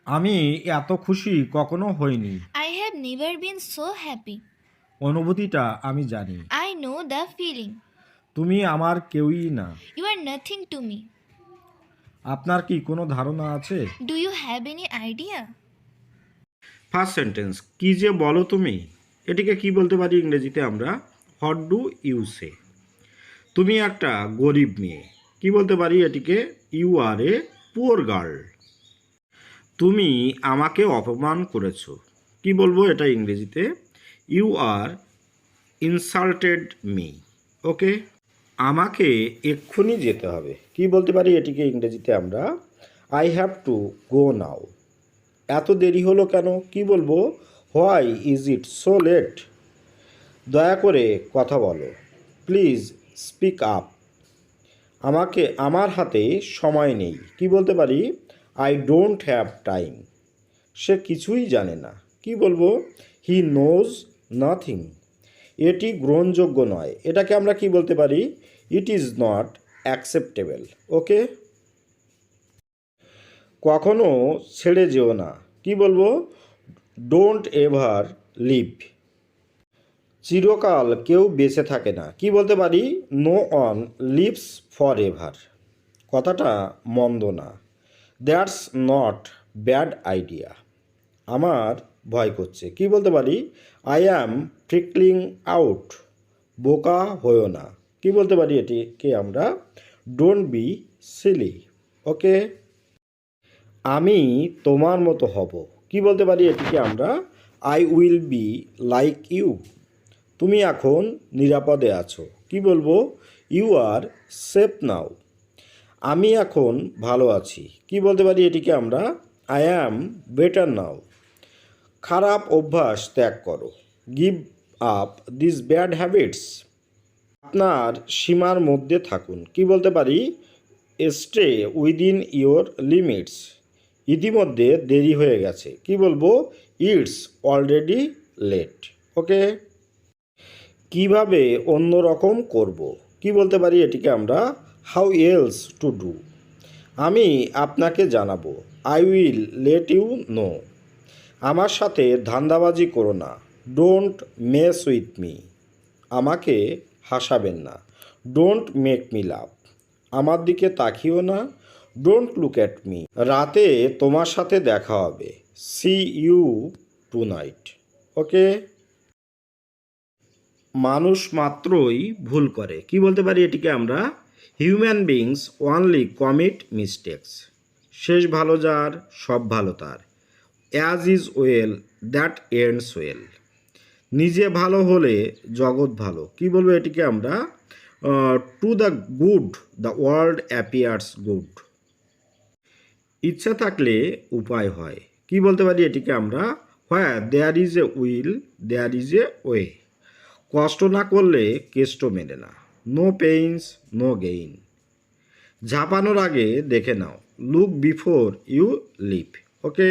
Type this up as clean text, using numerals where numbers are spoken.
আমি এত খুশি কখনো হইনি। I have never been so happy. অনুভূতিটা আমি জানি। I know the feeling. তুমি আমার কেউই না। You are nothing to me. আপনার কি কোনো ধারণা আছে? Do you have any idea? First sentence, কি যে বলো তুমি, এটিকে কি বলতে পারি ইংরেজিতে আমরা? What do you say? তুমি একটা গরিব মেয়ে, কি বলতে পারি এটিকে? You are a poor girl. তুমি আমাকে অপমান করেছো, কি বলবো এটা ইংরেজিতে? You are insulted me. Okay, আমাকে এক্ষুনি যেতে হবে, কি বলতে পারি এটিকে ইংরেজিতে আমরা? I have to go now. এত দেরি হলো কেন, কি বলবো? Why is it so late? দয়া করে কথা বলো, প্লিজ স্পিক আপ। আমার হাতে সময় নেই, কি বলতে পারি? I don't have time. সে কিছুই জানে না, কি বলবো? He knows nothing. এটি গ্রহণযোগ্য নয়, এটাকে আমরা কি বলতে পারি? It is not acceptable. Okay, কখনো ছেড়ে যেও না, কি বলবো? Don't ever leave. চিরকাল কেউ বেঁচে থাকে না, কি বলতে পারি? No one lives forever. কথাটা মন্দ না, দ্যাটস নট ব্যাড আইডিয়া। আমার ভয় করছে, কি বলতে পারি? I am freaking out. বোকা হয়েও না, কি বলতে পারি এটিকে আমরা? Don't be Seely. ওকে, আমি তোমার মতো হব, কি বলতে পারি এটিকে আমরা? I will be like you. তুমি এখন নিরাপদে আছো, কি বলবো? You are safe now. আমি এখন ভালো আছি, কি বলতে পারি এটিকে আমরা? I am better now. খারাপ অভ্যাস ত্যাগ করো, give up this bad habits. আপনার সীমার মধ্যে থাকুন, কি বলতে পারি? Stay within your limits. ইতিমধ্যে দেরি হয়ে গেছে, কি বলবো? It's already late. ওকে, কিভাবে অন্যরকম করব, কি বলতে পারি এটিকে আমরা? How else to do. আমি আপনাকে জানাবো, I will let you know. আমার সাথে ধান্দাবাজি করো না, ডোন্ট মেস উইথ মি। আমাকে হাসাবেন না, ডোন্ট মেক মি লাভ। আমার দিকে তাকিও না, ডোন্ট লুক অ্যাট মি। রাতে তোমার সাথে দেখা হবে, see you tonight. Okay, মানুষ মাত্রই ভুল করে, কি বলতে পারি এটিকে আমরা? Human beings only commit mistakes. শেষ ভালো যার, সব ভালো তার। As is well that ends well. নিজে ভালো হলে জগৎ ভালো, কি বলবো এটিকে আমরা? To the good the world appears good. ইচ্ছা থাকলে উপায় হয়, কি বলতে পারি এটিকে আমরা? Where there is a will there is a way. কষ্ট না করলে কেষ্ট মেলে না, নো পেইনস নো গেইন। ঝাঁপানোর আগে দেখে নাও, look before you leave. Okay.